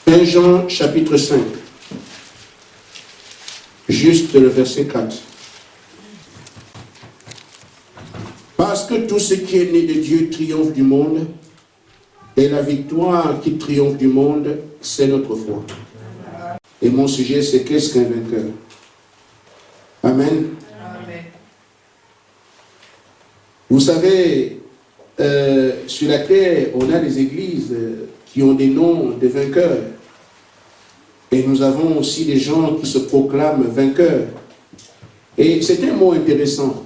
1 Jean chapitre 5, juste le verset 4. Parce que tout ce qui est né de Dieu triomphe du monde, et la victoire qui triomphe du monde, c'est notre foi. Et mon sujet, c'est qu'est-ce qu'un vainqueur? Amen. Amen. Vous savez, sur la terre, on a des églises qui ont des noms de vainqueurs. Et nous avons aussi des gens qui se proclament vainqueurs. Et c'est un mot intéressant,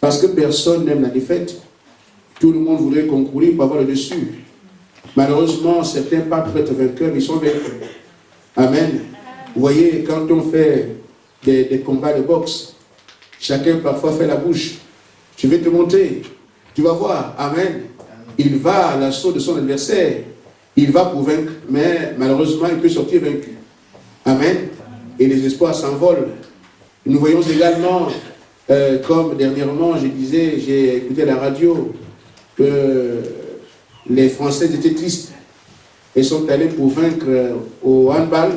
parce que personne n'aime la défaite. Tout le monde voudrait concourir pour avoir le dessus. Malheureusement, certains pas pour être vainqueurs, ils sont vaincus. Amen. Vous voyez, quand on fait des combats de boxe, chacun parfois fait la bouche. Je vais te montrer. Tu vas voir. Amen. Il va à l'assaut de son adversaire. Il va pour vaincre, mais malheureusement, il peut sortir vaincu. Amen. Et les espoirs s'envolent. Nous voyons également, comme dernièrement, j'ai écouté à la radio, que les Français étaient tristes. Ils sont allés pour vaincre au handball.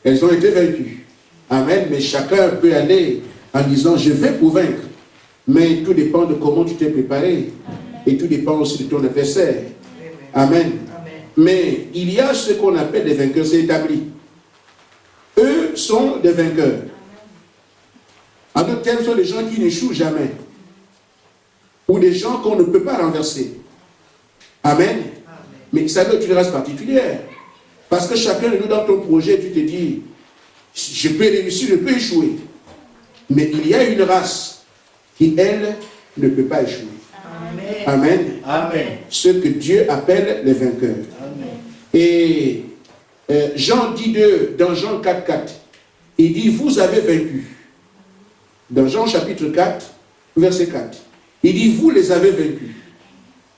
Elles ont été vaincues. Amen. Mais chacun peut aller en disant, je vais pour vaincre. Mais tout dépend de comment tu t'es préparé. Et tout dépend aussi de ton adversaire. Amen. Mais il y a ce qu'on appelle des vainqueurs, c'est établi. Eux sont des vainqueurs. En d'autres termes, ce sont des gens qui n'échouent jamais. Ou des gens qu'on ne peut pas renverser. Amen. Mais ça doit être une race particulière. Parce que chacun de nous, dans ton projet, tu te dis, je peux réussir, je peux échouer. Mais il y a une race qui, elle, ne peut pas échouer. Amen. Amen. Amen. Ce que Dieu appelle les vainqueurs. Amen. Et Jean dit dans Jean 4,4, il dit, vous avez vaincu. Dans Jean chapitre 4, verset 4, il dit, vous les avez vaincus.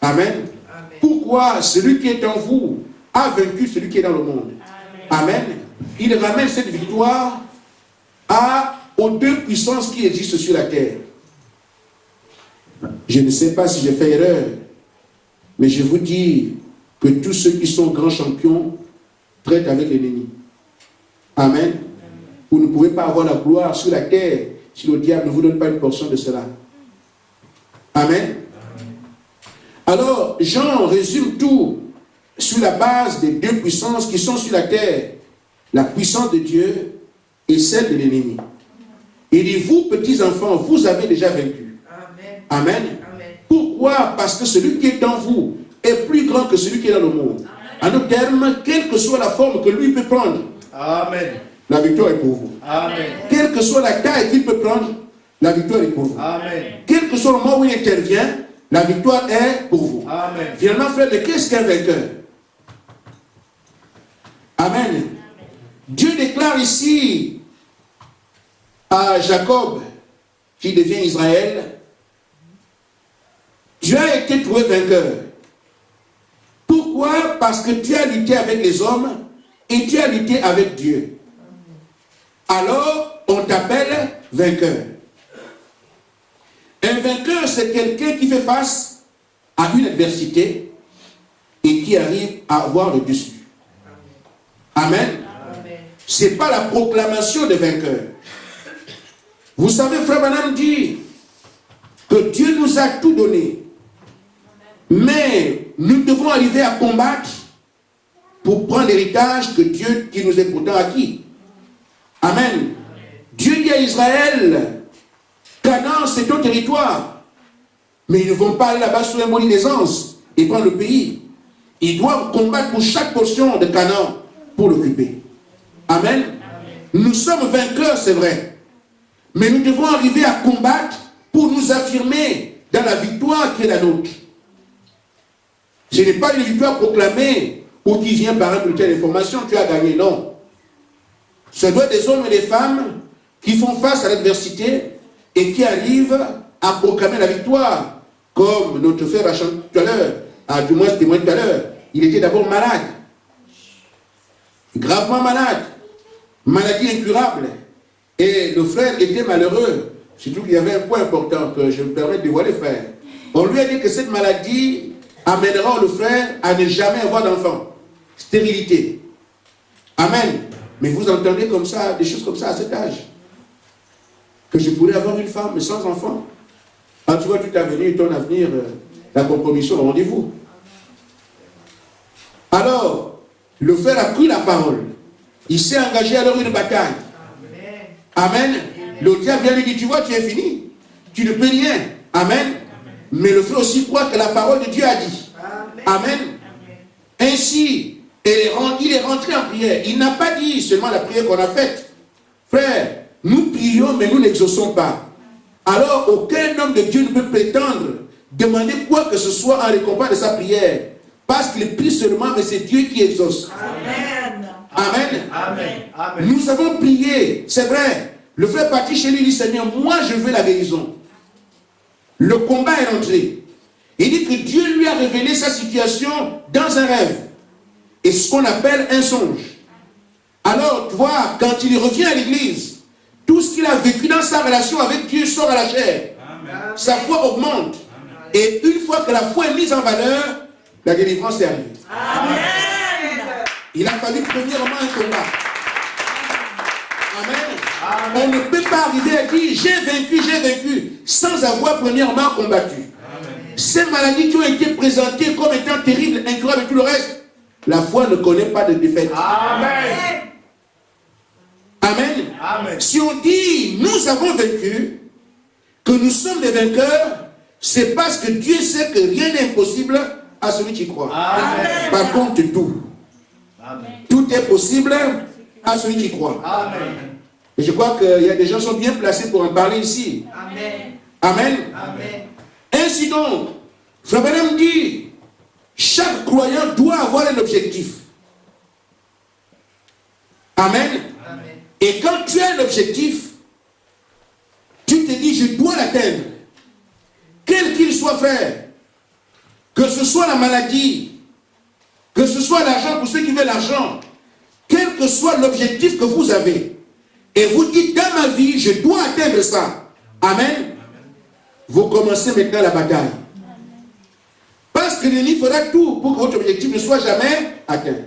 Amen. Amen. Pourquoi celui qui est en vous a vaincu celui qui est dans le monde? Amen. Amen. Il ramène cette victoire aux deux puissances qui existent sur la terre. Je ne sais pas si j'ai fait erreur, mais je vous dis que tous ceux qui sont grands champions traitent avec l'ennemi. Amen. Vous ne pouvez pas avoir la gloire sur la terre si le diable ne vous donne pas une portion de cela. Amen. Alors, Jean résume tout sur la base des deux puissances qui sont sur la terre. La puissance de Dieu et celle de l'ennemi. Il dit, vous, petits enfants, vous avez déjà vaincu. Amen. Amen. Amen. Pourquoi? Parce que celui qui est en vous est plus grand que celui qui est dans le monde. En d'autres termes, quelle que soit la forme que lui peut prendre, Amen. la victoire est pour vous. Amen. Quelle que soit la taille qu'il peut prendre, la victoire est pour vous. Amen. Quel que soit le moment où il intervient, la victoire est pour vous. Amen. Finalement, frère, mais qu'est-ce qu'un vainqueur? Amen. Dieu déclare ici à Jacob, qui devient Israël, tu as été trouvé vainqueur. Pourquoi? Parce que tu as lutté avec les hommes et tu as lutté avec Dieu. Alors, on t'appelle vainqueur. Un vainqueur, c'est quelqu'un qui fait face à une adversité et qui arrive à avoir le dessus. Amen. Ce n'est pas la proclamation de vainqueur. Vous savez, frère Branham dit que Dieu nous a tout donné. Mais nous devons arriver à combattre pour prendre l'héritage que Dieu qui nous est pourtant acquis. Amen. Dieu dit à Israël, Canaan c'est ton territoire. Mais ils ne vont pas aller là-bas sur un moyen d'aisance et prendre le pays. Ils doivent combattre pour chaque portion de Canaan pour l'occuper. Amen. Nous sommes vainqueurs, c'est vrai. Mais nous devons arriver à combattre pour nous affirmer dans la victoire qui est la nôtre. Ce n'est pas une victoire proclamée ou qui vient par un bulletin d'information, tu as gagné, non. Ce doit être des hommes et des femmes qui font face à l'adversité et qui arrivent à proclamer la victoire. Comme notre frère a chanté tout à l'heure, du moins témoin tout à l'heure. Il était d'abord malade. Gravement malade. Maladie incurable. Et le frère était malheureux. Surtout qu'il y avait un point important que je me permets de dévoiler, frère. On lui a dit que cette maladie amènera le frère à ne jamais avoir d'enfant. Stérilité. Amen. Mais vous entendez comme ça, des choses comme ça à cet âge. Que je pourrais avoir une femme sans enfant. Ah, tu vois, tout avenir, ton avenir, la compromission au rendez-vous. Alors, le frère a pris la parole. Il s'est engagé à leur une bataille. Amen. Le diable vient lui dire, tu vois, tu es fini. Tu ne peux rien. Amen. Mais le frère aussi croit que la parole de Dieu a dit. Amen. Ainsi, il est rentré en prière. Il n'a pas dit seulement la prière qu'on a faite. Frère, nous prions, mais nous n'exauçons pas. Alors, aucun homme de Dieu ne peut prétendre demander quoi que ce soit en récompense de sa prière. Parce qu'il prie seulement, mais c'est Dieu qui exauce. Amen. Amen. Amen. Amen. Nous avons prié, c'est vrai. Le frère parti chez lui, il dit, Seigneur, moi je veux la guérison. Le combat est rentré. Il dit que Dieu lui a révélé sa situation dans un rêve. Et ce qu'on appelle un songe. Alors, tu vois, quand il revient à l'église, tout ce qu'il a vécu dans sa relation avec Dieu sort à la chair. Amen. Sa foi augmente. Amen. Et une fois que la foi est mise en valeur, la délivrance est arrivée. Amen. Il a fallu premièrement un combat. Amen. Amen. On ne peut pas arriver à dire j'ai vaincu, sans avoir premièrement combattu. Amen. Ces maladies qui ont été présentées comme étant terribles, incurables et tout le reste, la foi ne connaît pas de défaite. Amen. Amen. Amen. Si on dit nous avons vaincu, que nous sommes des vainqueurs, c'est parce que Dieu sait que rien n'est impossible à celui qui croit. Amen. Par contre, tout. Amen. Tout est possible à celui qui croit. Amen. Et je crois qu'il y a des gens qui sont bien placés pour en parler ici. Amen. Amen. Amen. Ainsi donc, Frère Branham dit, chaque croyant doit avoir un objectif. Amen. Amen. Et quand tu as un objectif, tu te dis, je dois l'atteindre. Quel qu'il soit, frère, que ce soit la maladie, que ce soit l'argent pour ceux qui veulent l'argent, quel que soit l'objectif que vous avez, et vous dites, dans ma vie, je dois atteindre ça. Amen. Vous commencez maintenant la bataille. Parce que l'ennemi fera tout pour que votre objectif ne soit jamais atteint.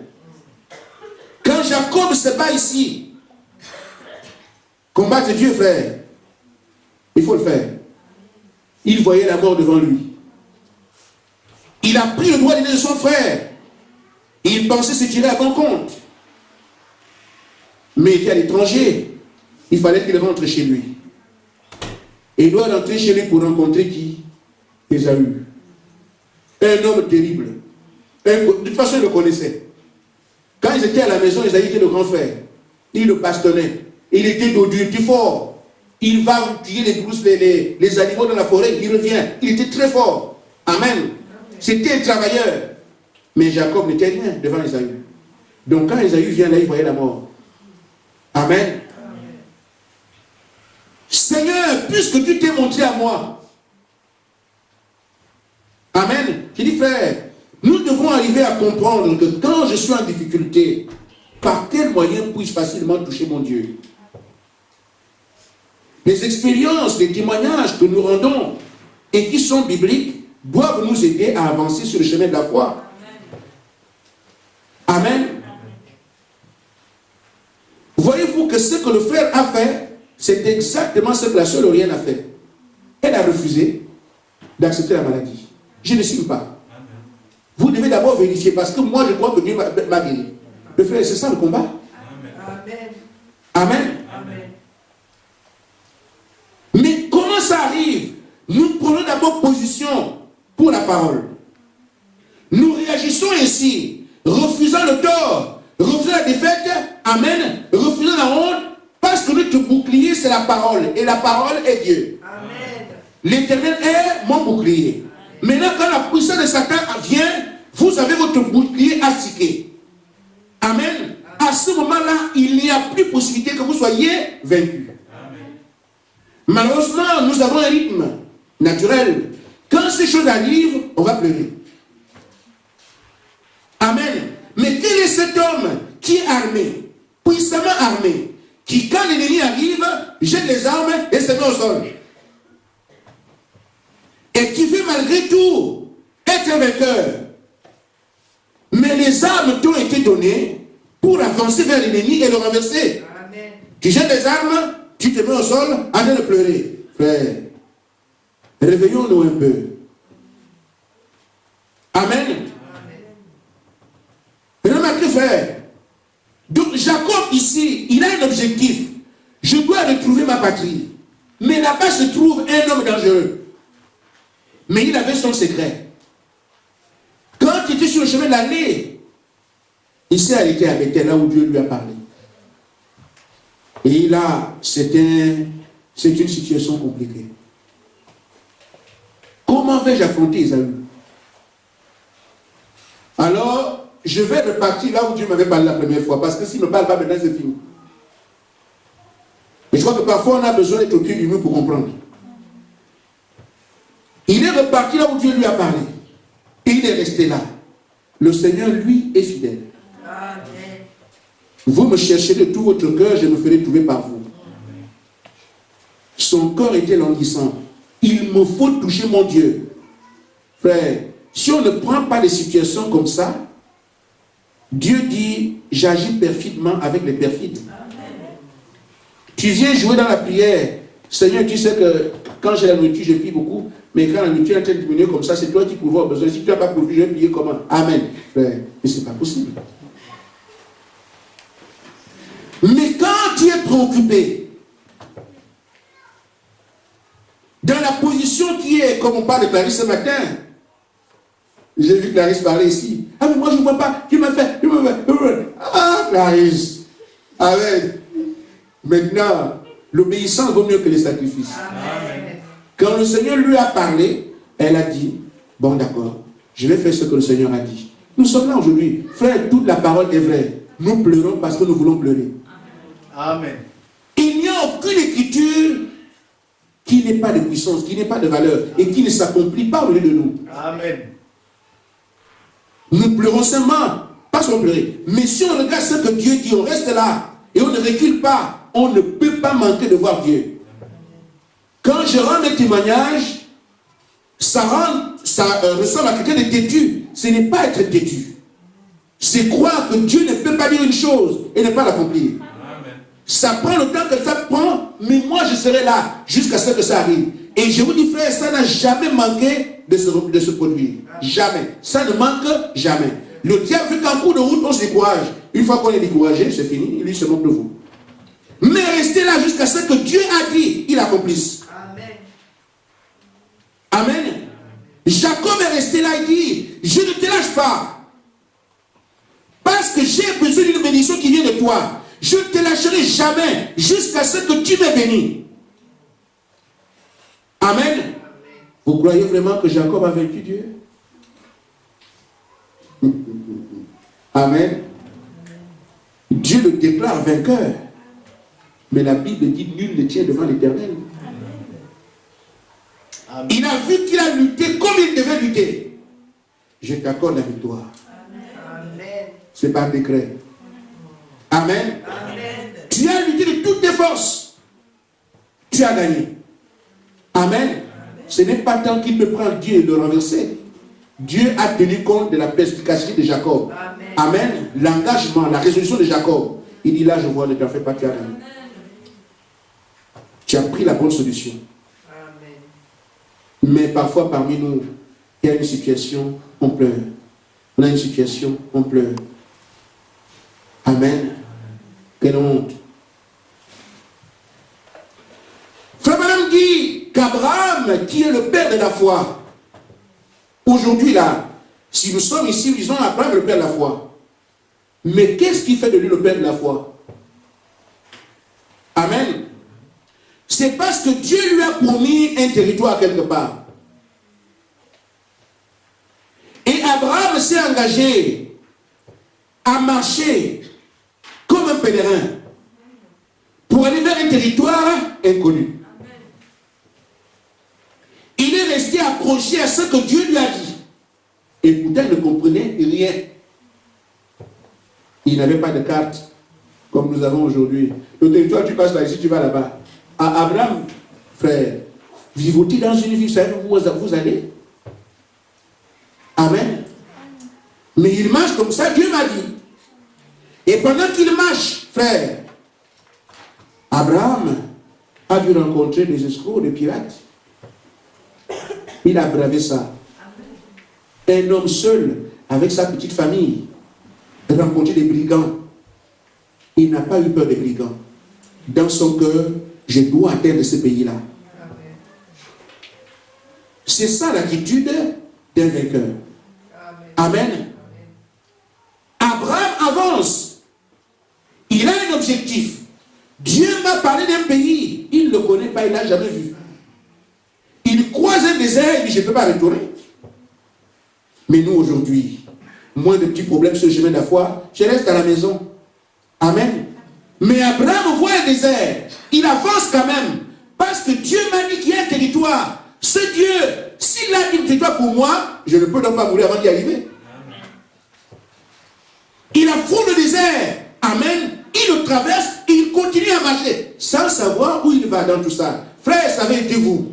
Quand Jacob se bat ici, combattre Dieu, frère, il faut le faire. Il voyait la mort devant lui. Il a pris le droit de son frère. Il pensait se tirer à bon compte. Mais il était à l'étranger. Il fallait qu'il rentre chez lui. Et il doit rentrer chez lui pour rencontrer qui? Ésaü. Un homme terrible. De toute façon, il le connaissait. Quand ils étaient à la maison, Ésaü était le grand frère. Il le bastonnait. Il était dodu, il était fort. Il va tuer les brousses, les animaux dans la forêt. Il revient. Il était très fort. Amen. C'était un travailleur. Mais Jacob n'était rien devant Ésaü. Donc quand Ésaü vient là, il voyait la mort. Amen. Amen. Seigneur, puisque tu t'es montré à moi. Amen. Je dis, frère, nous devons arriver à comprendre que quand je suis en difficulté, par quel moyen puis-je facilement toucher mon Dieu? Les expériences, les témoignages que nous rendons et qui sont bibliques doivent nous aider à avancer sur le chemin de la foi. Amen. Voyez-vous que ce que le frère a fait, c'est exactement ce que la sœur Lauriane a fait. Elle a refusé d'accepter la maladie. Je ne signe pas. Vous devez d'abord vérifier parce que moi je crois que Dieu m'a guéri. Le frère, c'est ça le combat. Amen. Amen. Amen. Mais comment ça arrive? Nous prenons d'abord position pour la parole. Nous réagissons ainsi, refusant le tort, refusant la défaite, amen, refusant la honte, parce que notre bouclier c'est la parole, et la parole est Dieu. L'Éternel est mon bouclier. Maintenant, quand la puissance de Satan vient, vous avez votre bouclier astiqué. Amen. À ce moment-là, il n'y a plus possibilité que vous soyez vaincus. Malheureusement, nous avons un rythme naturel. Quand ces choses arrivent, on va pleurer. Amen. Mais quel est cet homme qui est armé, puissamment armé, qui quand l'ennemi arrive, jette les armes et se met au sol? Et qui veut malgré tout être un vainqueur. Mais les armes qui ont été données, pour avancer vers l'ennemi et le renverser. Amen. Tu jettes les armes, tu te mets au sol, en train de pleurer. Frère, réveillons-nous un peu. Amen. Remarquez, frère. Donc Jacob ici, il a un objectif. Je dois retrouver ma patrie. Mais là-bas se trouve un homme dangereux. Mais il avait son secret. Quand il était sur le chemin d'aller, il s'est arrêté à Bethel, là où Dieu lui a parlé. Et là, c'est une situation compliquée. Comment vais-je affronter Esaü? Alors, je vais repartir là où Dieu m'avait parlé la première fois, parce que s'il ne me parle pas maintenant, c'est fini. Mais je crois que parfois on a besoin d'être au pied du mur pour comprendre. Il est reparti là où Dieu lui a parlé. Et il est resté là. Le Seigneur, lui, est fidèle. Amen. Vous me cherchez de tout votre cœur, je me ferai trouver par vous. Son corps était languissant. Il me faut toucher mon Dieu. Frère, si on ne prend pas des situations comme ça, Dieu dit, j'agis perfidement avec les perfides. Tu viens jouer dans la prière. Seigneur, tu sais que quand j'ai la nourriture, je prie beaucoup. Mais quand la nourriture est en train de diminuer comme ça, c'est toi qui pourvois aux besoins. Si tu n'as pas pourvu, je vais prier comment? Amen. Frère, mais ce n'est pas possible. Mais quand tu es préoccupé, dans la position qui est, comme on parle de Clarisse ce matin, j'ai vu Clarisse parler ici. Ah, mais moi je ne vois pas. Tu m'as fait. Ah, Clarisse. Amen. Maintenant, l'obéissance vaut mieux que les sacrifices. Amen. Quand le Seigneur lui a parlé, elle a dit, bon d'accord, je vais faire ce que le Seigneur a dit. Nous sommes là aujourd'hui. Frère, toute la parole est vraie. Nous pleurons parce que nous voulons pleurer. Amen. Il n'y a aucune écriture qui n'ait pas de puissance, qui n'ait pas de valeur et qui ne s'accomplit pas au milieu de nous. Amen. Nous pleurons seulement, pas sans pleurer. Mais si on regarde ce que Dieu dit, on reste là et on ne recule pas, on ne peut pas manquer de voir Dieu. Quand je rends des témoignages, ça ressemble à quelqu'un de têtu. Ce n'est pas être têtu. C'est croire que Dieu ne peut pas dire une chose et ne pas l'accomplir. Ça prend le temps que ça prend, mais moi je serai là jusqu'à ce que ça arrive. Et je vous dis, frère, ça n'a jamais manqué de se produire. Jamais. Ça ne manque jamais. Le diable fait qu'en cours de route, on se décourage. Une fois qu'on est découragé, c'est fini, il se moque de vous. Mais restez là jusqu'à ce que Dieu a dit, il accomplisse. Amen. Amen. Jacob est resté là et dit, je ne te lâche pas. Parce que j'ai besoin d'une bénédiction qui vient de toi. Je ne te lâcherai jamais jusqu'à ce que tu m'aies béni. Amen. Vous croyez vraiment que Jacob a vaincu Dieu? Amen. Dieu le déclare vainqueur. Mais la Bible dit nul ne tient devant l'Éternel. Il a vu qu'il a lutté comme il devait lutter. Je t'accorde la victoire. C'est par décret. Amen. Amen. Tu as lutté de toutes tes forces. Tu as gagné. Amen. Ce n'est pas tant qu'il peut prendre Dieu et le renverser. Dieu a tenu compte de la perspicacité de Jacob. Amen. Amen. L'engagement, la résolution de Jacob. Il dit là, je vois, ne t'en fais pas, tu as gagné. Tu as pris la bonne solution. Amen. Mais parfois parmi nous, il y a une situation, on pleure. On a une situation, on pleure. Amen. Quelle honte. Frère Madame dit qu'Abraham, qui est le père de la foi, aujourd'hui là, si nous sommes ici, disons Abraham le père de la foi. Mais qu'est-ce qui fait de lui le père de la foi? Amen. C'est parce que Dieu lui a promis un territoire quelque part. Et Abraham s'est engagé à marcher comme un pèlerin pour aller vers un territoire inconnu. Il est resté accroché à ce que Dieu lui a dit. Et pourtant, il ne comprenait rien. Il n'avait pas de carte comme nous avons aujourd'hui. Le territoire, tu passes par ici, tu vas là-bas. À Abraham, frère, vivez-vous dans une ville, savez où vous allez? Amen. Mais il marche comme ça, Dieu m'a dit. Et pendant qu'il marche, frère, Abraham a dû rencontrer des escrocs, des pirates. Il a bravé ça. Un homme seul, avec sa petite famille, rencontrer des brigands. Il n'a pas eu peur des brigands. Dans son cœur, je dois atteindre ce pays-là. C'est ça l'attitude d'un vainqueur. Amen. Abraham avance. Il a un objectif. Dieu m'a parlé d'un pays. Il ne le connaît pas, il ne l'a jamais vu. Il croise un désert, il dit je ne peux pas retourner. Mais nous aujourd'hui, moins de petits problèmes sur le chemin de la foi, je reste à la maison. Amen. Mais Abraham voit un désert. Il avance quand même. Parce que Dieu m'a dit qu'il y a un territoire. Ce Dieu, s'il a un territoire pour moi, je ne peux donc pas mourir avant d'y arriver. Il affronte le désert. Amen. Il le traverse et il continue à marcher. Sans savoir où il va dans tout ça. Frère, ça avait été vous.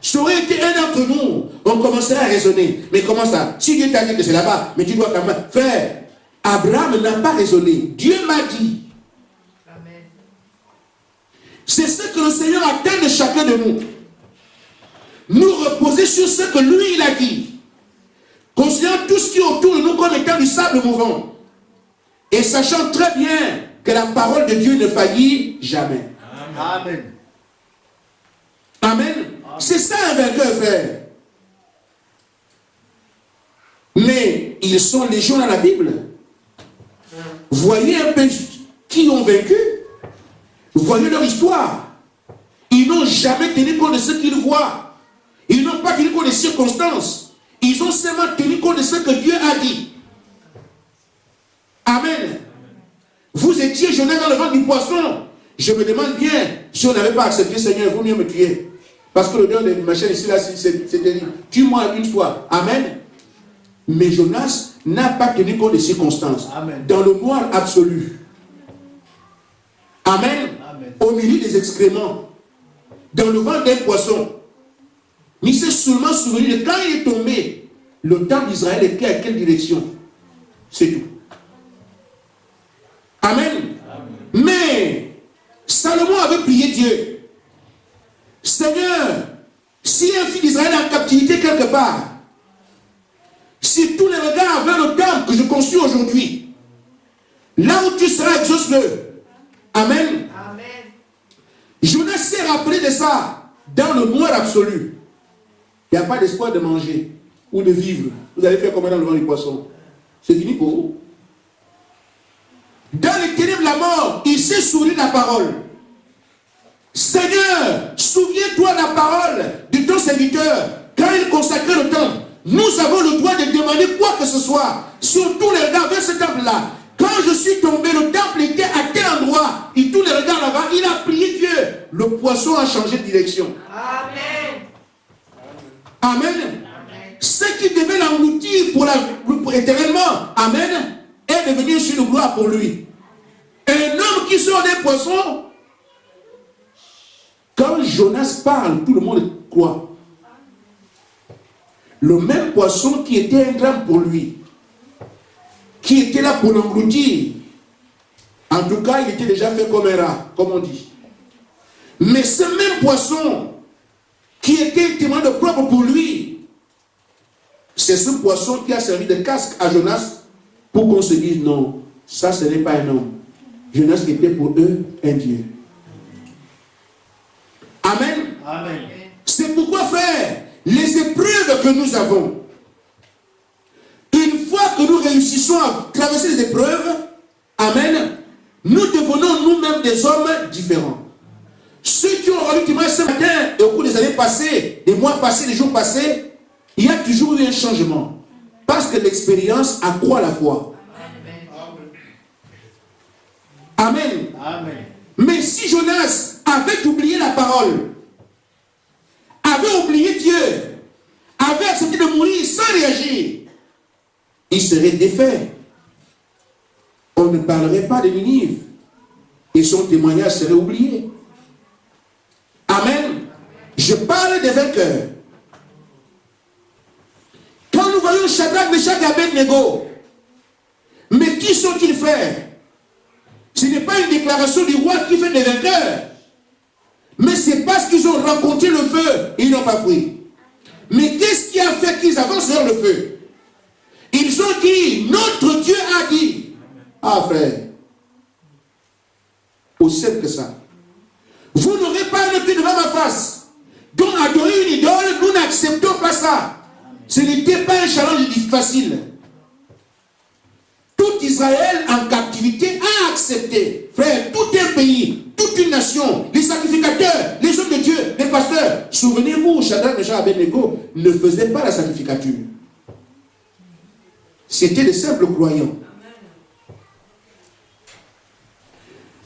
Ça aurait été un d'entre nous. On commencerait à raisonner. Mais comment ça? Si Dieu t'a dit que c'est là-bas, mais tu dois quand même. Frère, Abraham n'a pas raisonné. Dieu m'a dit. Amen. C'est ce que le Seigneur attend de chacun de nous. Nous reposer sur ce que lui, il a dit. Considérant tout ce qui est autour de nous comme étant du sable mouvant. Et sachant très bien que la parole de Dieu ne faillit jamais. Amen. Amen. C'est ça un vainqueur, frère. Mais ils sont légions dans la Bible. Voyez un peu qui ont vaincu. Voyez leur histoire. Ils n'ont jamais tenu compte de ce qu'ils voient. Ils n'ont pas tenu compte des circonstances. Ils ont seulement tenu compte de ce que Dieu a dit. Amen. Vous étiez Jonas dans le ventre du poisson. Je me demande bien si on n'avait pas accepté, Seigneur, il vaut mieux me tuer. Parce que le Dieu de machin ici, là, c'est terrible. Tue-moi une fois. Amen. Mais Jonas n'a pas tenu compte des circonstances. Amen. Dans le noir absolu. Amen. Amen. Au milieu des excréments. Dans le ventre d'un poisson. Mais il s'est seulement souvenu de quand il est tombé. Le temps d'Israël était à quelle direction? C'est tout. Amen. Amen. Mais Salomon avait prié Dieu. Seigneur, si un fils d'Israël est en captivité quelque part, si tous les regards vers le temple que je construis aujourd'hui, là où tu seras, exauce-le. Amen. Amen. Jonas s'est rappelé de ça dans le noir absolu. Il n'y a pas d'espoir de manger ou de vivre. Vous allez faire comment dans le ventre du poisson? C'est fini pour vous. Dans les ténèbres de la mort, il s'est souvenu de la parole. Seigneur, souviens-toi de la parole de ton serviteur. Quand il consacrait le temple, nous avons le droit de demander quoi que ce soit. Sur tous les regards vers ce temple-là. Quand je suis tombé, le temple était à tel endroit. Et tous les regards là-bas, il a prié Dieu. Le poisson a changé de direction. Amen. Amen. Amen. Ce qui devait l'engloutir pour éternellement, amen, est devenu une de gloire pour lui. Un homme qui sort des poissons, quand Jonas parle, tout le monde croit. Le même poisson qui était un drame pour lui, qui était là pour l'engloutir, en tout cas, il était déjà fait comme un rat, comme on dit. Mais ce même poisson qui était témoin de propre pour lui, c'est ce poisson qui a servi de casque à Jonas pour qu'on se dise non, ça ce n'est pas un homme. Jonas était pour eux un Dieu. Amen. Amen. C'est pourquoi, frère, les épreuves que nous avons, une fois que nous réussissons à traverser les épreuves, amen, nous devenons nous-mêmes des hommes différents. Ceux qui ont rendu témoin ce matin et au cours des années passées, des mois passés, des jours passés, il y a toujours eu un changement. Parce que l'expérience accroît la foi. Amen. Amen. Mais si Jonas avait oublié la parole, avait oublié Dieu, avait accepté de mourir sans réagir, il serait défait. On ne parlerait pas de Ninive et son témoignage serait oublié. Amen. Je parle des vainqueurs. Quand nous voyons Shadrach, Meshach et Abednego, mais qui qui sont-ils, frères? Ce n'est pas une déclaration du roi qui fait des vainqueurs. Mais c'est parce qu'ils ont rencontré le feu et ils n'ont pas pris. Mais qu'est-ce qui a fait qu'ils avancent vers le feu? Ils ont dit, notre Dieu a dit. Ah frère, aussi simple que ça. Vous n'aurez pas un pied devant ma face. Donc adorer une idole, nous n'acceptons pas ça. Ce n'était pas un challenge facile. Tout Israël en captivité a accepté. Frère, tout un pays, toute une nation, les sacrificateurs, les hommes de Dieu, les pasteurs. Souvenez-vous, Shadrach, Meshach, Abednego ne faisaient pas la sacrificature. C'était des simples croyants.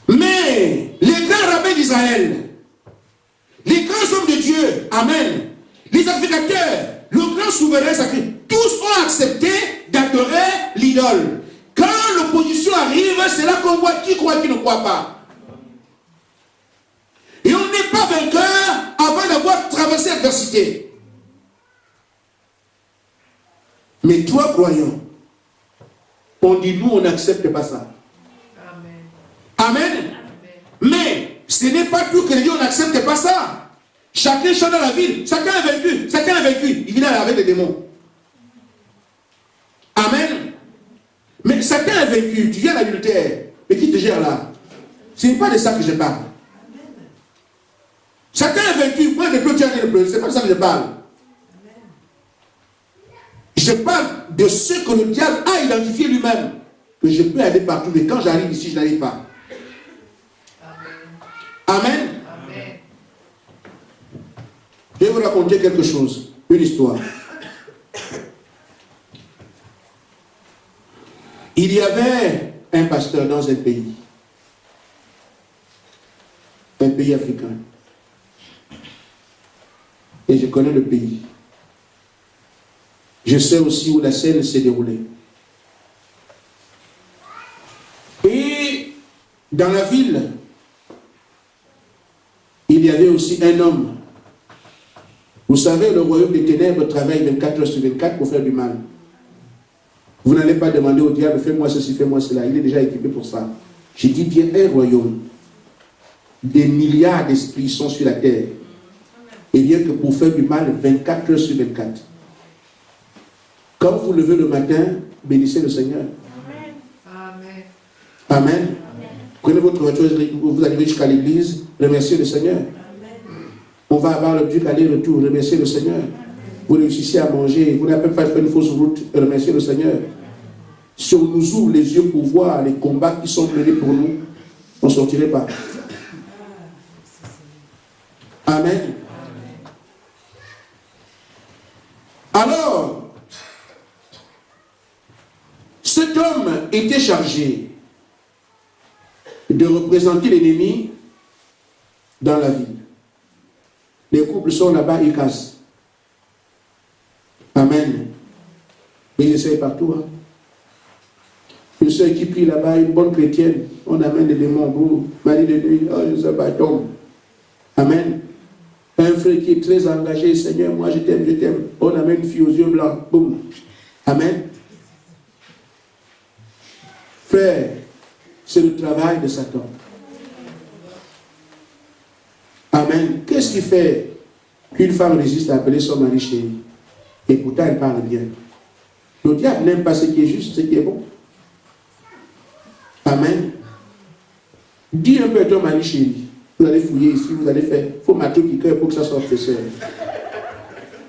Mais les grands rabbins d'Israël, les grands hommes de Dieu, amen, les sacrificateurs, le grand souverain sacré, tous ont accepté d'adorer l'idole. Quand l'opposition arrive, c'est là qu'on voit qui croit, qui ne croit pas. Et on n'est pas vainqueur avant d'avoir traversé l'adversité. Mais toi, croyant, on dit nous, on n'accepte pas ça. Amen. Amen. Amen. Mais ce n'est pas tout que les dieux, on n'accepte pas ça. Chacun chante dans la ville, chacun est vaincu, chacun est vaincu. Il vient avec les démons. Amen. Mais chacun est vaincu. Tu viens à l'adultère. Mais qui te gère là? Ce n'est pas de ça que je parle. Chacun est vaincu. Moi, je peux dire le problème. Ce n'est pas de ça que je parle. Je parle de ce que le diable a identifié lui-même. Que je peux aller partout. Mais quand j'arrive ici, je n'arrive pas. Amen. Amen. Je vais vous raconter quelque chose. Une histoire. Il y avait un pasteur dans un pays africain. Et je connais le pays. Je sais aussi où la scène s'est déroulée. Et dans la ville, il y avait aussi un homme. Vous savez, le royaume des ténèbres travaille 24 heures sur 24 pour faire du mal. Vous n'allez pas demander au diable, fais-moi ceci, fais-moi cela. Il est déjà équipé pour ça. Je dis bien un royaume. Des milliards d'esprits sont sur la terre. Et rien que pour faire du mal 24 heures sur 24. Quand vous levez le matin, bénissez le Seigneur. Amen. Amen. Prenez votre voiture, vous arrivez jusqu'à l'église, remerciez le Seigneur. Amen. On va avoir le Dieu aller-retour, remerciez le Seigneur. Vous réussissez à manger, vous n'avez pas fait une fausse route, remerciez le Seigneur. Si on nous ouvre les yeux pour voir les combats qui sont menés pour nous, on ne sortirait pas. Amen. Alors, cet homme était chargé de représenter l'ennemi dans la ville. Les couples sont là-bas, ils cassent. Amen. Mais ils essayent partout. Hein. Une soeur qui prie là-bas, une bonne chrétienne, on amène des démons, boum, mari de nuit, oh, je sais pas, tombe. Amen. Un frère qui est très engagé, Seigneur, moi je t'aime, je t'aime. On amène une fille aux yeux blancs, boum. Amen. Frère, c'est le travail de Satan. Amen. Qu'est-ce qui fait qu'une femme résiste à appeler son mari chéri? Et pourtant, elle parle bien. Le diable n'aime pas ce qui est juste, ce qui est bon. Amen. Dis un peu à ton mari chéri. Vous allez fouiller ici, vous allez faire. Il faut mater qui cœur pour que ça sorte, frère.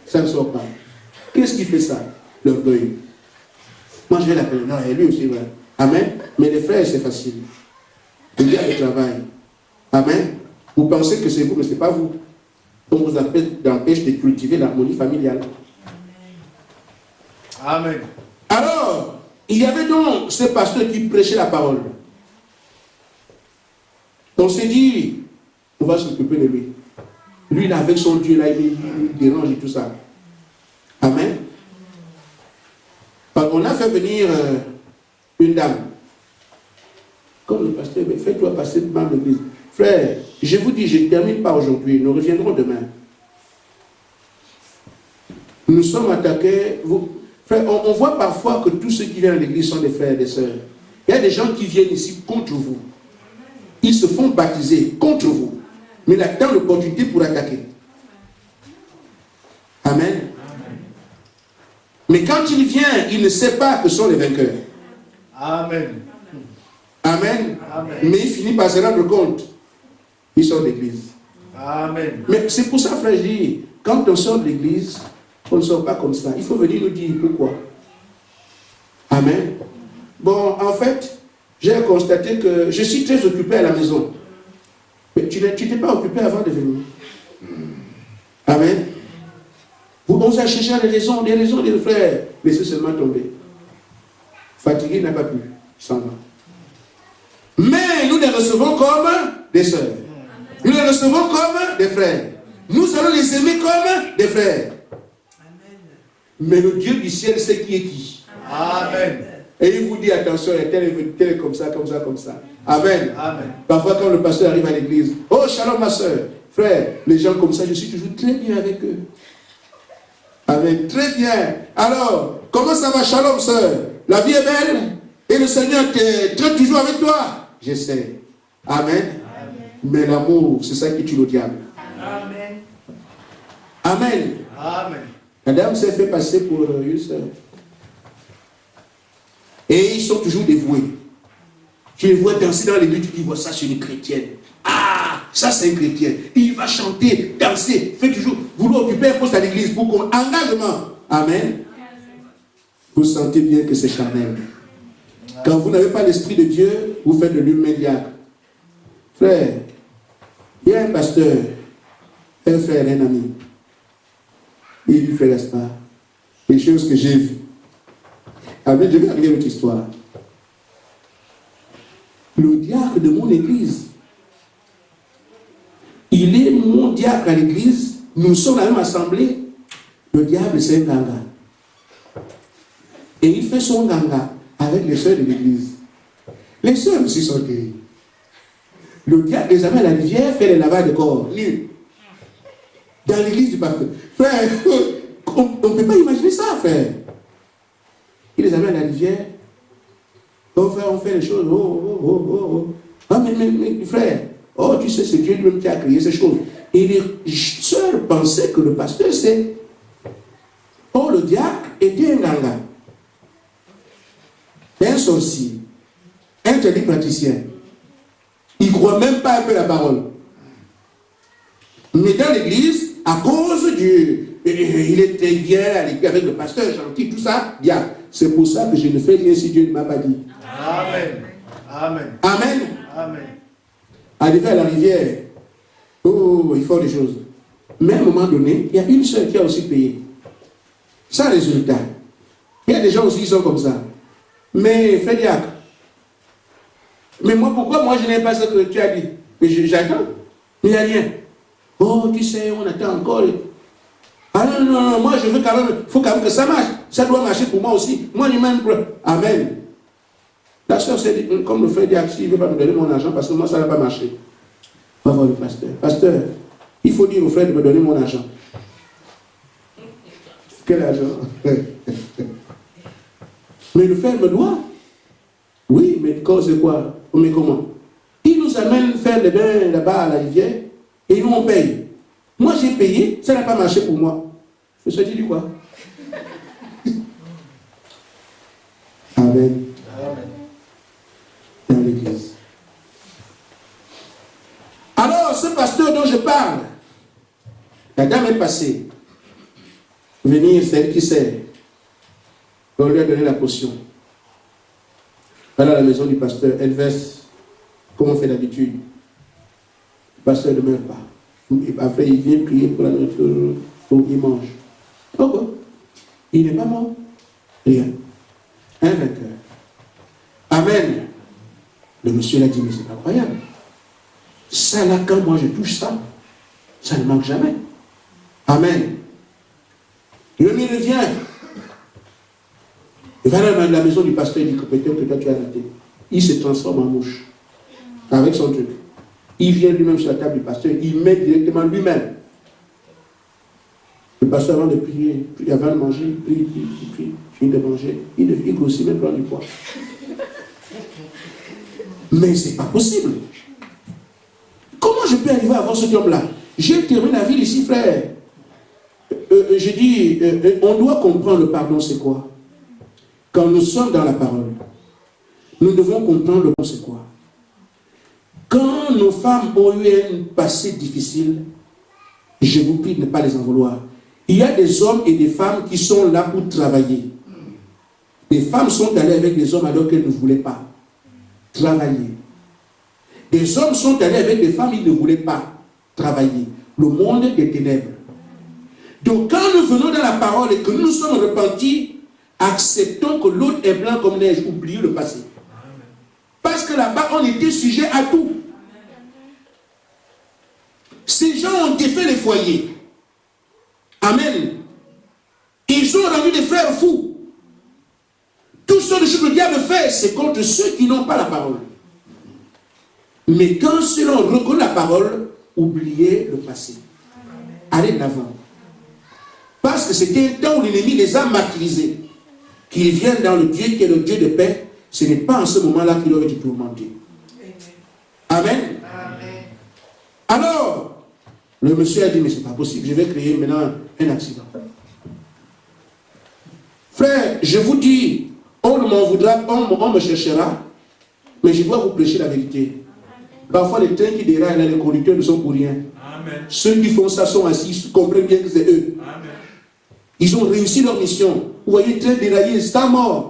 Ça ne sort pas. Qu'est-ce qui fait ça? L'orgueil. Moi, je vais l'appeler. Non, et lui aussi, ouais. Amen. Mais les frères, c'est facile. Le diable travaille. Amen. Vous pensez que c'est vous, mais ce n'est pas vous. On vous empêche de cultiver l'harmonie familiale. Amen. Alors, il y avait donc ce pasteur qui prêchait la parole. On s'est dit, on va s'occuper de lui. Lui, là, avec son Dieu, là, il dérange et tout ça. Amen. Alors, on a fait venir une dame. Comme le pasteur, mais fais-toi passer devant l'église. Frère, je vous dis, je ne termine pas aujourd'hui, nous reviendrons demain. Nous sommes attaqués. Frère, on voit parfois que tous ceux qui viennent à l'église sont des frères et des sœurs. Il y a des gens qui viennent ici contre vous. Ils se font baptiser contre vous. Mais il attend l'opportunité pour attaquer. Amen. Mais quand il vient, il ne sait pas que ce sont les vainqueurs. Amen. Amen. Amen. Mais il finit par se rendre compte. Ils sont d'église. Amen. Mais c'est pour ça, frère, je dis, quand on sort de l'église, on ne sort pas comme ça. Il faut venir nous dire pourquoi. Amen. Bon, en fait, j'ai constaté que je suis très occupé à la maison. Mais tu n'étais pas occupé avant de venir. Amen. On vous a cherché des raisons, des frères. Laissez seulement tomber. Fatigué n'a pas pu. S'en va. Mais nous les recevons comme des sœurs. Nous les recevons comme des frères. Nous allons les aimer comme des frères. Mais le Dieu du ciel sait qui est qui. Amen. Et il vous dit, attention, tel est comme ça, comme ça, comme ça. Amen. Amen. Parfois, quand le pasteur arrive à l'église, oh, shalom, ma soeur, frère, les gens comme ça, je suis toujours très bien avec eux. Amen. Très bien. Alors, comment ça va, shalom, soeur? La vie est belle et le Seigneur traite toujours avec toi. J'essaie. Amen. Amen. Mais l'amour, c'est ça qui tue le diable. Amen. Amen. Amen. La dame s'est fait passer pour une soeur. Et ils sont toujours dévoués. Tu les vois danser dans l'église, tu dis, vois ça, c'est une chrétienne. Ah, ça c'est un chrétien. Il va chanter, danser, fait toujours vouloir occuper un poste à l'église pour qu'on engagement. Amen. Vous sentez bien que c'est charnel. Quand vous n'avez pas l'esprit de Dieu, vous faites de l'humain diacre. Frère, il y a un pasteur, un frère, un ami. Il lui fait Gaspard. Les choses que j'ai vues. Amen, je vais arriver à votre histoire. Le diacre de mon église, il est mon diacre à l'église, nous sommes dans la même assemblée. Le diable, c'est un ganga. Et il fait son ganga avec les sœurs de l'église. Les sœurs aussi sont guéries. Le diable les amène à la rivière, fait les lavages de corps, nus. Dans l'église du pasteur. Frère, on ne peut pas imaginer ça, frère. Il les amène à la rivière. On fait les choses. Ah, mais frère, oh, tu sais, c'est Dieu lui-même qui a créé ces choses. Et les sœurs pensaient que le pasteur, c'est. Oh, le diacre était un ganga. Un sorcier. Un télépraticien. Il ne croit même pas un peu la parole. Mais dans l'église, à cause du. Il était bien avec le pasteur gentil, tout ça, bien. C'est pour ça que je ne fais rien si Dieu ne m'a pas dit. Amen. Amen. Amen. Amen. Arrivé à la rivière, oh, il faut des choses. Mais à un moment donné, il y a une sœur qui a aussi payé. Sans résultat. Il y a des gens aussi qui sont comme ça. Mais fais diacre. Mais moi, pourquoi moi je n'ai pas ce que tu as dit? Mais j'attends. Mais il n'y a rien. Oh, tu sais, on attend encore. Ah non, moi je veux quand même, il faut quand même que ça marche. Ça doit marcher pour moi aussi. Moi, je m'aime. Amen. La soeur s'est dit, comme le frère diacre, il ne veut pas me donner mon argent parce que moi, ça n'a pas marché. Va voir le pasteur. Pasteur, il faut dire au frère de me donner mon argent. Quel argent? Mais le frère me doit. Oui, mais c'est quoi? Mais comment? Il nous amène faire les bains là-bas à la rivière et nous on paye. Moi j'ai payé, ça n'a pas marché pour moi. Je me suis dit quoi? Amen. Amen. Dans l'église. Alors, ce pasteur dont je parle, la dame est passée. Venir, c'est elle qui sait. On lui a donné la potion. Elle est à la maison du pasteur, elle verse comme on fait d'habitude. Le pasteur ne meurt pas. Et après, il vient prier pour la nourriture, il mange. Pourquoi? Il n'est pas mort. Rien. Un vainqueur. Amen. Le monsieur l'a dit, mais c'est incroyable. Ça là, quand moi je touche ça, ça ne manque jamais. Amen. Le mieux vient. Il va dans la maison du pasteur, il dit que peut-être que toi tu as raté. Il se transforme en mouche. Avec son truc. Il vient lui-même sur la table du pasteur, il met directement lui-même. Le pasteur, avant de prier, avant de manger, il prie, finit de manger, il grossit même prend du poids. Mais ce n'est pas possible. Comment je peux arriver à voir cet homme-là? J'ai terminé la vie ici, frère. Je dis, on doit comprendre le pardon, c'est quoi? Quand nous sommes dans la parole, nous devons comprendre le pardon, c'est quoi? Quand nos femmes ont eu un passé difficile, je vous prie de ne pas les en vouloir. Il y a des hommes et des femmes qui sont là pour travailler. Les femmes sont allées avec des hommes alors qu'elles ne voulaient pas travailler. Des hommes sont allés avec des femmes, ils ne voulaient pas travailler. Le monde des ténèbres. Donc quand nous venons dans la parole et que nous sommes repentis, acceptons que l'autre est blanc comme neige. Oubliez le passé. Parce que là-bas, on était sujet à tout. Ces gens ont défait les foyers. Amen. Ils ont rendu des frères fous. Tout ce que le diable fait, c'est contre ceux qui n'ont pas la parole. Mais quand ceux-là reconnaissent la parole, oubliez le passé. Allez de l'avant. Parce que c'était un temps où l'ennemi les a martyrisés. Qu'ils viennent dans le Dieu qui est le Dieu de paix, ce n'est pas en ce moment-là qu'ils doivent être tourmentés. Amen. Amen. Alors, le monsieur a dit, mais ce n'est pas possible, je vais créer maintenant un accident. Frère, je vous dis, on m'en voudra, on me cherchera, mais je dois vous prêcher la vérité. Parfois, les trains qui déraillent, les conducteurs ne sont pour rien. Amen. Ceux qui font ça sont assis, comprennent bien que c'est eux. Amen. Ils ont réussi leur mission. Vous voyez, train déraillé, c'est mort.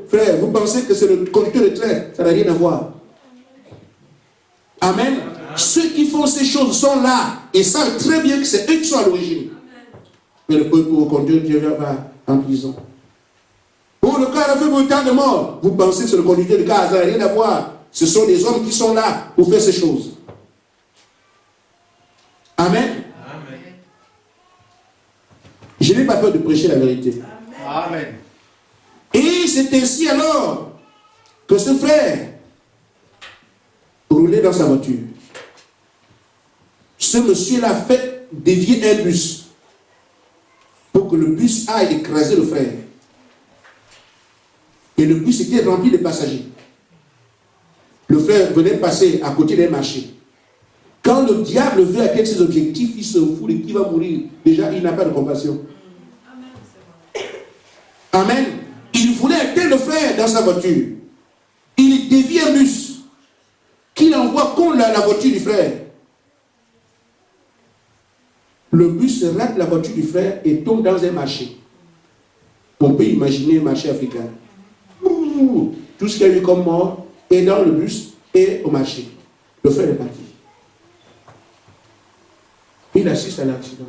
Frère, vous pensez que c'est le conducteur de train, ça n'a rien à voir. Amen. Amen. Ceux qui font ces choses sont là et savent très bien que c'est eux qui sont à l'origine. Mais le conducteur, Dieu va en prison. Pour le cas, il a fait autant de morts. Vous pensez que c'est le conducteur de car, ça n'a rien à voir. Ce sont des hommes qui sont là pour faire ces choses. Amen. Amen. Je n'ai pas peur de prêcher la vérité. Amen. Et c'est ainsi alors que ce frère roulait dans sa voiture. Ce monsieur-là fait dévier un bus pour que le bus aille écraser le frère. Et le bus était rempli de passagers. Le frère venait passer à côté d'un marché. Quand le diable veut atteindre ses objectifs, il se fout de qui va mourir. Déjà, il n'a pas de compassion. Amen. Il voulait atteindre le frère dans sa voiture. Il dévie un bus qu'il envoie contre la voiture du frère. Le bus rate la voiture du frère et tombe dans un marché. On peut imaginer un marché africain. Tout ce qu'il y a eu comme mort est dans le bus et au marché. Le frère est parti. Il assiste à l'accident.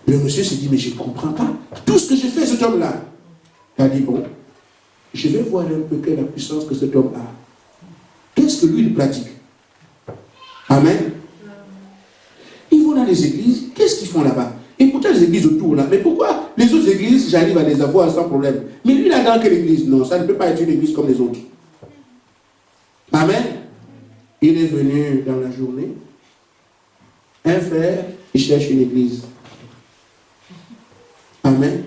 Le monsieur s'est dit, mais je ne comprends pas. Tout ce que j'ai fait, cet homme-là. Il a dit, bon, je vais voir un peu quelle est la puissance que cet homme a. Qu'est-ce que lui, il pratique? Amen. Ils vont dans les églises. Qu'est-ce qu'ils font là-bas? Et pourtant, les églises autour, là. Mais pourquoi les autres églises, j'arrive à les avoir sans problème? Mais lui, là, dans quelle église? Non, ça ne peut pas être une église comme les autres. Amen. Il est venu dans la journée. Un frère, il cherche une église. Amen.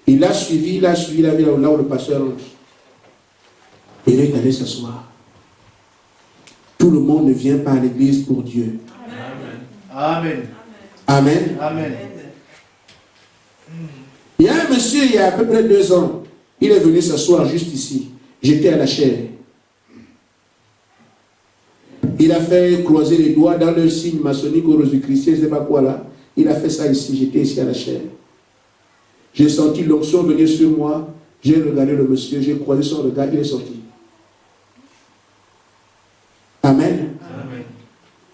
Il a suivi la ville là où le pasteur entre. Il est allé s'asseoir. Tout le monde ne vient pas à l'église pour Dieu. Amen. Amen. Amen. Il y a un monsieur, il y a à peu près 2 ans, il est venu s'asseoir juste ici. J'étais à la chaire. Il a fait croiser les doigts dans le signe maçonnique au Rosicrucien, je ne sais pas quoi là. Il a fait ça ici, j'étais ici à la chaire. J'ai senti l'onction venir sur moi. J'ai regardé le monsieur, j'ai croisé son regard, il est sorti. Amen. Amen.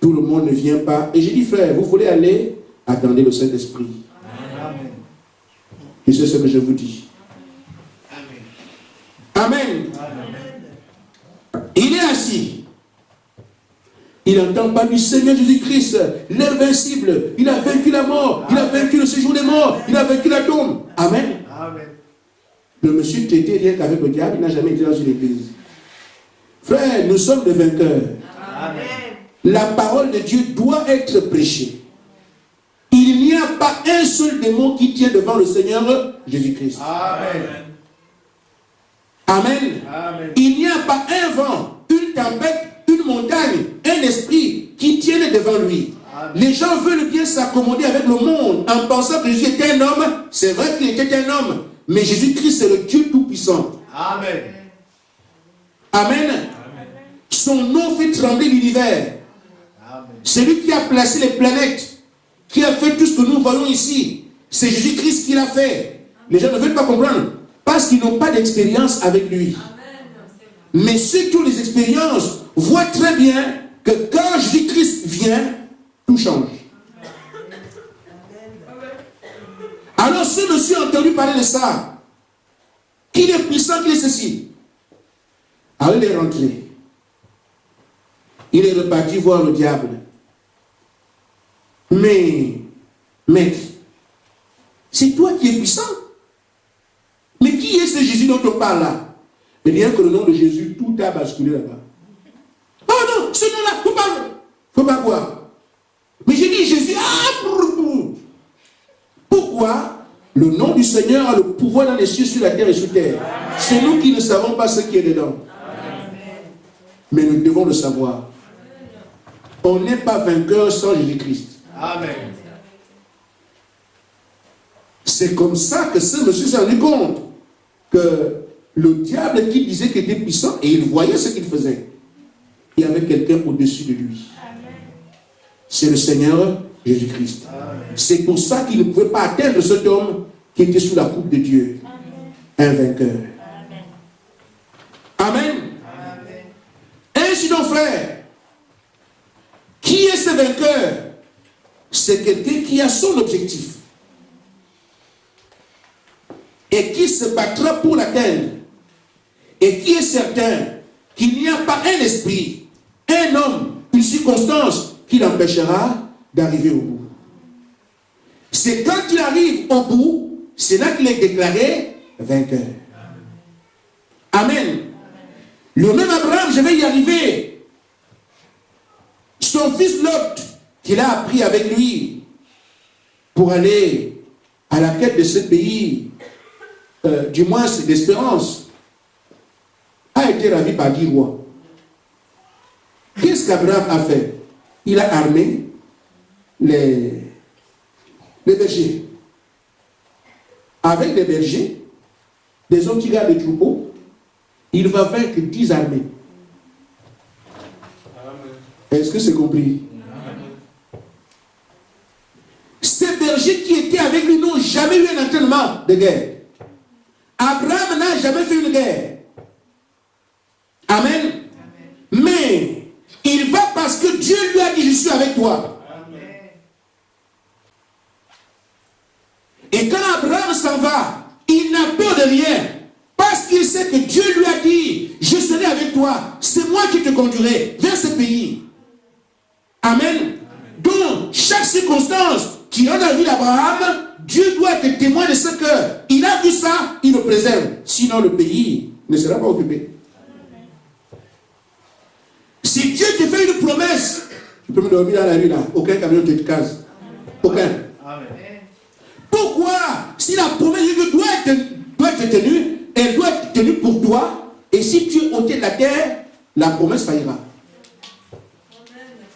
Tout le monde ne vient pas. Et j'ai dit, frère, vous voulez aller? Attendez le Saint-Esprit. Amen. Et c'est ce que je vous dis. Amen. Amen. Amen. Il est assis. Il n'entend pas du Seigneur Jésus-Christ, l'invincible. Il a vaincu la mort. Il a vaincu le séjour des morts. Il a vaincu la tombe. Amen. Amen. Le monsieur n'était rien qu'avec le diable. Il n'a jamais été dans une église. Frère, nous sommes des vainqueurs. Amen. La parole de Dieu doit être prêchée. Il n'y a pas un seul démon qui tient devant le Seigneur Jésus-Christ. Amen. Amen. Amen. Il n'y a pas un vent, une tempête, une montagne, un esprit qui tienne devant lui. Amen. Les gens veulent bien s'accommoder avec le monde en pensant que Jésus était un homme. C'est vrai qu'il était un homme, mais Jésus-Christ c'est le Dieu Tout-Puissant. Amen. Amen. Amen. Son nom fait trembler l'univers. Amen. C'est lui qui a placé les planètes, qui a fait tout ce que nous voyons ici. C'est Jésus-Christ qui l'a fait. Les gens ne veulent pas comprendre parce qu'ils n'ont pas d'expérience avec lui. Mais ceux qui ont des expériences voient très bien que quand Jésus-Christ vient, tout change. Alors ce monsieur a entendu parler de ça, qu'il est puissant, qu'il est ceci. Alors il est rentré. Il est reparti voir le diable. Mais, maître, c'est toi qui es puissant. Mais qui est ce Jésus dont on parle là? Mais bien que le nom de Jésus, tout a basculé là-bas. Oh non, ce nom-là, il ne faut pas voir. Mais j'ai dit Jésus, pourquoi? Le nom du Seigneur a le pouvoir dans les cieux, sur la terre et sur terre. C'est nous qui ne savons pas ce qui est dedans. Mais nous devons le savoir. On n'est pas vainqueur sans Jésus-Christ. Amen. C'est comme ça que ce monsieur s'est rendu compte que le diable qui disait qu'il était puissant, et il voyait ce qu'il faisait, il y avait quelqu'un au-dessus de lui. C'est le Seigneur Jésus-Christ. C'est pour ça qu'il ne pouvait pas atteindre cet homme qui était sous la coupe de Dieu. Un vainqueur. Amen. Ainsi donc, frère, qui est ce vainqueur? C'est quelqu'un qui a son objectif et qui se battra pour l'atteindre, et qui est certain qu'il n'y a pas un esprit, un homme, une circonstance qui l'empêchera d'arriver au bout. C'est quand il arrive au bout, c'est là qu'il est déclaré vainqueur. Amen. Le même Abraham, je vais y arriver. Son fils Lot, qu'il a appris avec lui pour aller à la quête de ce pays, du moins d'espérance, a été ravi par 10 rois. Qu'est-ce qu'Abraham a fait? Il a armé les bergers. Avec les bergers, des hommes qui gardent les troupeaux, il va vaincre 10 armées. Est-ce que c'est compris? Ces bergers qui étaient avec lui n'ont jamais eu un entraînement de guerre. Abraham n'a jamais fait une guerre. Amen. Mais il va parce que Dieu lui a dit je suis avec toi. Et quand Abraham s'en va, il n'a peur de rien. Parce qu'il sait que Dieu lui a dit je serai avec toi. C'est moi qui te conduirai vers ce pays. Amen. Donc, chaque circonstance qui rentre dans la vie d'Abraham, Dieu doit être témoin de ce que il a vu ça, il le préserve. Sinon, le pays ne sera pas occupé. Si Dieu te fait une promesse, tu peux me dormir dans la rue là, aucun camion te case. Aucun. Amen. Pourquoi? Si la promesse de Dieu doit être tenue, elle doit être tenue pour toi, et si tu es ôté de la terre, la promesse faillira.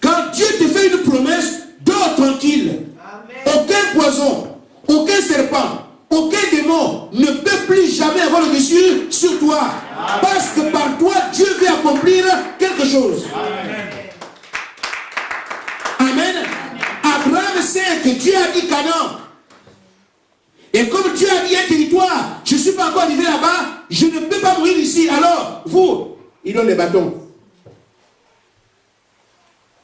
Quand Dieu te fait une promesse, dors tranquille. Amen. Aucun poison, aucun serpent, aucun démon ne peut plus jamais avoir le dessus sur toi. Amen. Parce que par toi, Dieu veut accomplir quelque chose. Amen. Amen. Abraham sait que Dieu a dit Canaan. Et comme Dieu a dit un territoire, je ne suis pas encore arrivé là-bas, je ne peux pas mourir ici. Alors, vous, ils donnent les bâtons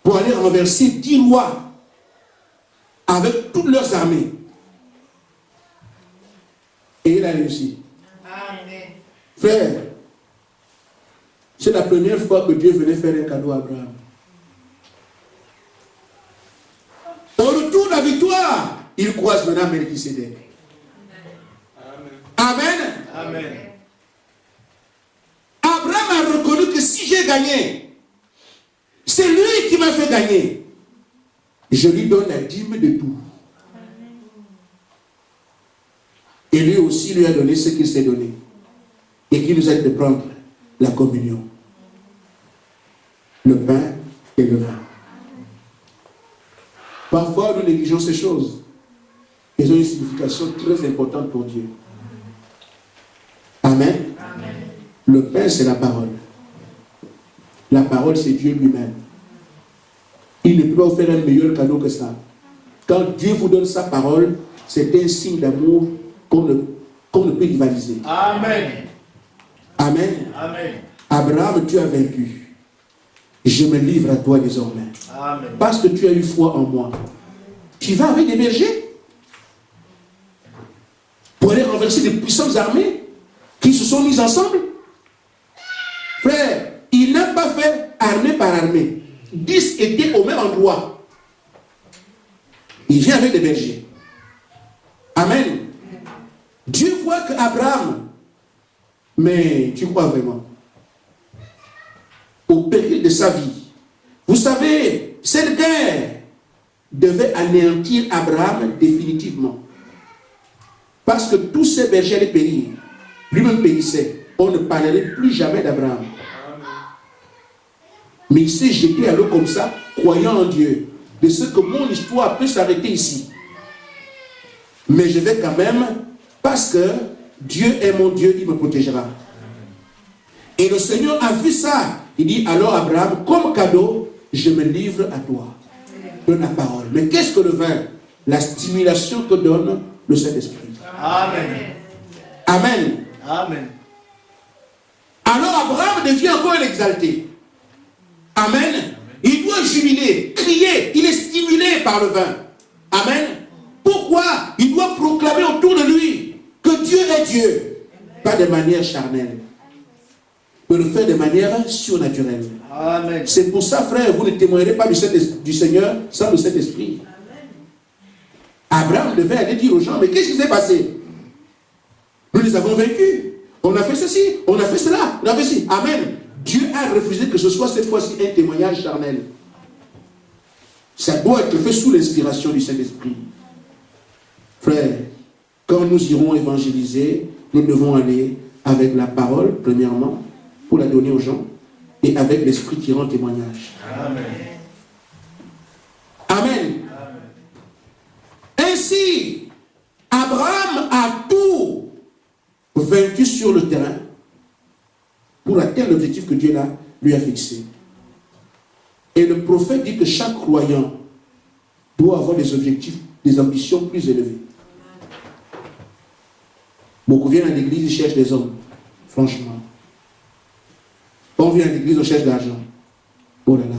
pour aller renverser 10 rois avec toutes leurs armées. Et il a réussi. Amen. Frère, c'est la première fois que Dieu venait faire un cadeau à Abraham. Au retour de la victoire, il croise maintenant Melchisédek. Amen. Amen. Abraham a reconnu que si j'ai gagné, c'est lui qui m'a fait gagner. Je lui donne la dîme de tout. Et lui aussi lui a donné ce qu'il s'est donné. et qui nous aide de prendre la communion. Le pain et le vin. Parfois, nous négligeons ces choses. Elles ont une signification très importante pour Dieu. Amen. Amen. Le pain, c'est la parole. La parole, c'est Dieu lui-même. Il ne peut pas vous faire un meilleur cadeau que ça. Quand Dieu vous donne sa parole, c'est un signe d'amour qu'on ne peut rivaliser. Amen. Amen. Amen. Abraham, tu as vaincu. Je me livre à toi désormais. Amen. Parce que tu as eu foi en moi. Tu vas avec des bergers pour aller renverser des puissantes armées qui se sont mises ensemble. Frère, il n'a pas fait armée par armée. 10 étaient au même endroit. Il vient avec des bergers. Amen. Dieu voit que Abraham, mais tu crois vraiment, au péril de sa vie, vous savez, cette guerre devait anéantir Abraham définitivement. Parce que tous ces bergers allaient périr. Lui-même périssait. On ne parlerait plus jamais d'Abraham. Mais il s'est jeté à l'eau comme ça, croyant en Dieu. De ce que mon histoire peut s'arrêter ici. Mais je vais quand même, parce que Dieu est mon Dieu, il me protégera. Et le Seigneur a vu ça. Il dit, alors Abraham, comme cadeau, je me livre à toi. Donne la parole. Mais qu'est-ce que le vin? La stimulation que donne le Saint-Esprit. Amen. Amen. Amen. Alors Abraham devient encore exalté. Amen. Il doit jubiler, crier. Il est stimulé par le vin. Amen. Pourquoi? Il doit proclamer autour de lui que Dieu est Dieu. Pas de manière charnelle, mais le faire de manière surnaturelle. Amen. C'est pour ça, frère, vous ne témoignerez pas du Seigneur sans le Saint-Esprit. Abraham devait aller dire aux gens, mais qu'est-ce qui s'est passé? Nous les avons vaincus. On a fait ceci, on a fait cela, on a fait ceci. Amen. Dieu a refusé que ce soit cette fois-ci un témoignage charnel. Ça doit être fait sous l'inspiration du Saint-Esprit. Frère, quand nous irons évangéliser, nous devons aller avec la parole, premièrement, pour la donner aux gens, et avec l'Esprit qui rend témoignage. Amen. Amen. Ainsi, Abraham a tout vaincu sur le terrain pour atteindre l'objectif que Dieu lui a fixé. Et le prophète dit que chaque croyant doit avoir des objectifs, des ambitions plus élevées. Beaucoup viennent à l'église, ils cherchent des hommes. Franchement. On vient à l'église, on cherche de l'argent. Oh là là.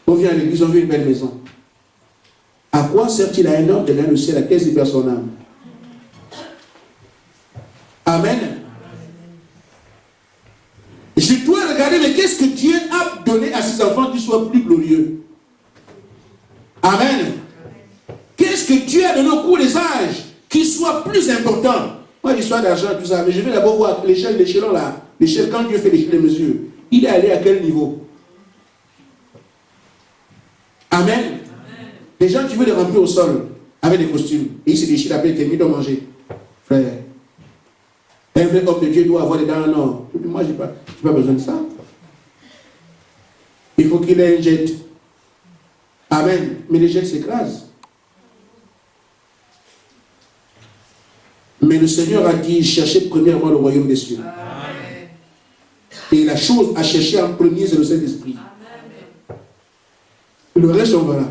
On vient à l'église, on veut une belle maison. À quoi sert-il à un homme de gagner le ciel? À quelle libère son âme? Amen. Je dois regarder, mais qu'est-ce que Dieu a donné à ses enfants qui soient plus glorieux? Amen. Qu'est-ce que Dieu a donné au cours des âges qui soit plus important? Moi, l'histoire d'argent, tout ça, mais je vais d'abord voir l'échelle, l'échelon là. L'échelle, quand Dieu fait les mesures, il est allé à quel niveau? Amen. Les gens qui veulent les remplir au sol avec des costumes, et ils se déchirent après, ils terminent de manger. Frère, un vrai homme de Dieu doit avoir des dents en or. Moi, je n'ai pas besoin de ça. Il faut qu'il ait un jet. Amen. Mais les jets s'écrasent. Mais le Seigneur a dit, cherchez premièrement le royaume des cieux. Amen. Et la chose à chercher en premier, c'est le Saint-Esprit. Le reste, on verra.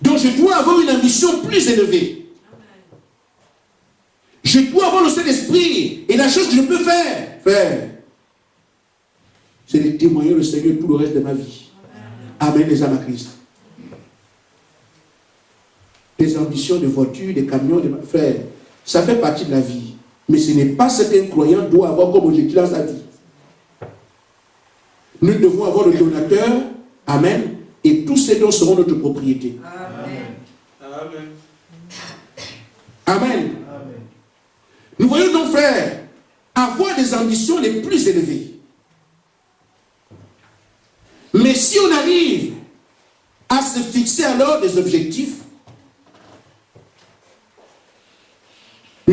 Donc, je dois avoir une ambition plus élevée. Je dois avoir le Saint-Esprit. Et la chose que je peux faire, c'est de témoigner le Seigneur tout le reste de ma vie. Amen, les âmes à Christ. Des ambitions de voiture, des camions, frère, ça fait partie de la vie. Mais ce n'est pas ce qu'un croyant doit avoir comme objectif dans sa vie. Nous devons avoir le donateur, amen, et tous ces dons seront notre propriété. Amen. Amen. Amen. Amen. Nous voyons donc, frère, avoir des ambitions les plus élevées. Mais si on arrive à se fixer alors des objectifs,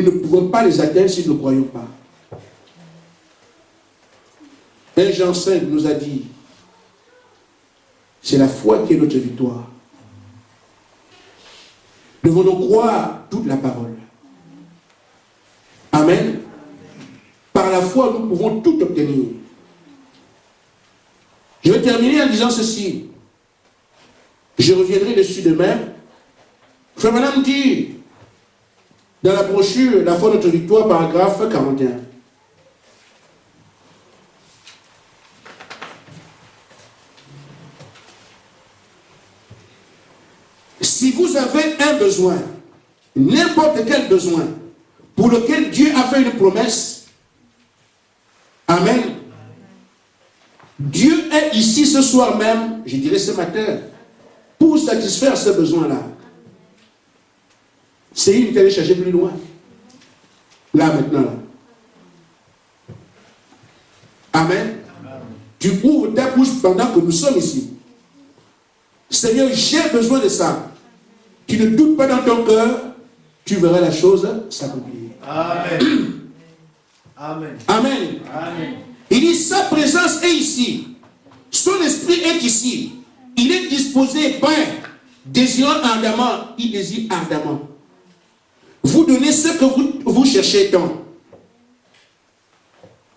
nous ne pouvons pas les atteindre si nous ne croyons pas. 1 Jean 5 nous a dit, c'est la foi qui est notre victoire. Nous devons croire toute la parole. Amen. Par la foi, nous pouvons tout obtenir. Je vais terminer en disant ceci. Je reviendrai dessus demain. Frère Madame dit, dans la brochure, la foi de notre victoire, paragraphe 41. Si vous avez un besoin, n'importe quel besoin, pour lequel Dieu a fait une promesse, amen. Dieu est ici ce soir même, je dirais ce matin, pour satisfaire ce besoin-là. C'est une telle chercher plus loin. Là, maintenant. Là. Amen. Tu ouvres ta bouche pendant que nous sommes ici. Seigneur, j'ai besoin de ça. Tu ne doutes pas dans ton cœur, tu verras la chose s'accomplir. Amen. Amen. Amen. Amen. Il dit, sa présence est ici. Son esprit est ici. Il est disposé, Père, désirant ardemment, il désire ardemment. Vous donnez ce que vous cherchez tant.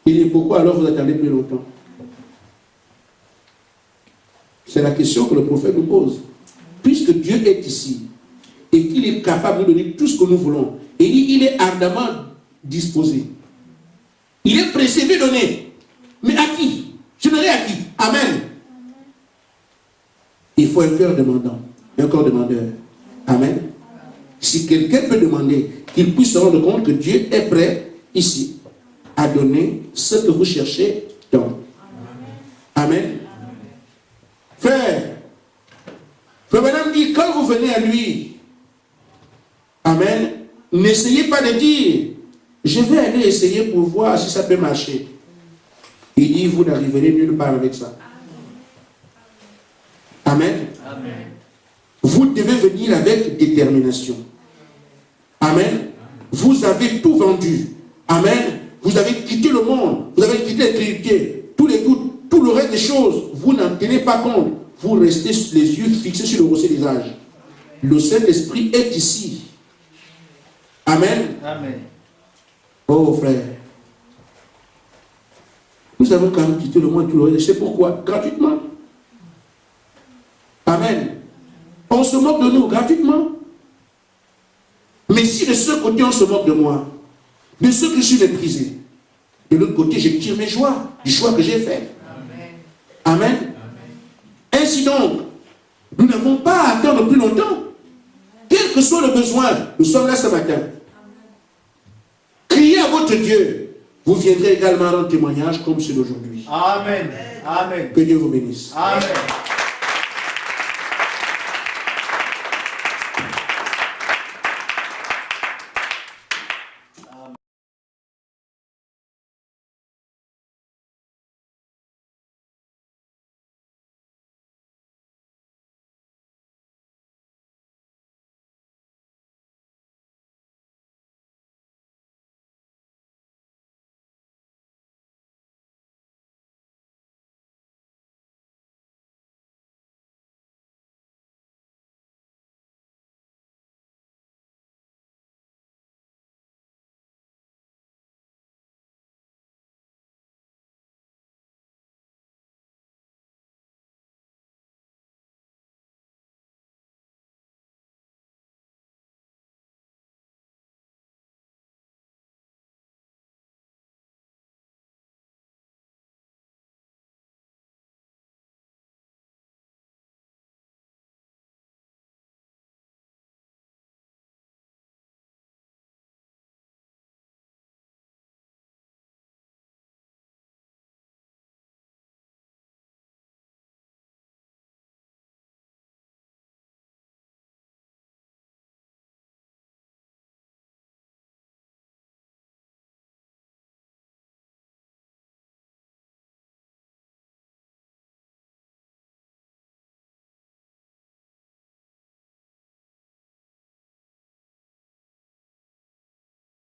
Il dit, pourquoi alors vous attendez plus longtemps? C'est la question que le prophète nous pose. Puisque Dieu est ici, et qu'il est capable de donner tout ce que nous voulons, et il est ardemment disposé. Il est pressé de donner. Mais à qui? Je donnerai à qui? Amen. Il faut un cœur demandant, un corps demandeur. Amen. Si quelqu'un peut demander, qu'il puisse se rendre compte que Dieu est prêt ici à donner ce que vous cherchez donc. Amen. Frère, Madame dit, quand vous venez à lui, amen, n'essayez pas de dire, je vais aller essayer pour voir si ça peut marcher. Il dit, vous n'arriverez nulle part avec ça. Amen. Amen. Vous devez venir avec détermination. Amen. Vous avez tout vendu. Amen. Vous avez quitté le monde. Vous avez quitté les crédits. Tous les doutes, tout le reste des choses. Vous n'en tenez pas compte. Vous restez les yeux fixés sur le rocher des âges. Le Saint-Esprit est ici. Amen. Amen. Oh frère. Nous avons quand même quitté le monde. Tout le reste. C'est pourquoi? Gratuitement. Amen. On se moque de nous gratuitement. Mais si de ce côté on se moque de moi, de ce que je suis méprisé, de l'autre côté je tire mes joies du choix que j'ai fait. Amen. Amen. Ainsi donc, nous n'avons pas à attendre plus longtemps. Quel que soit le besoin, nous sommes là ce matin. Criez à votre Dieu. Vous viendrez également rendre témoignage comme celui d'aujourd'hui. Amen. Amen. Que Dieu vous bénisse. Amen.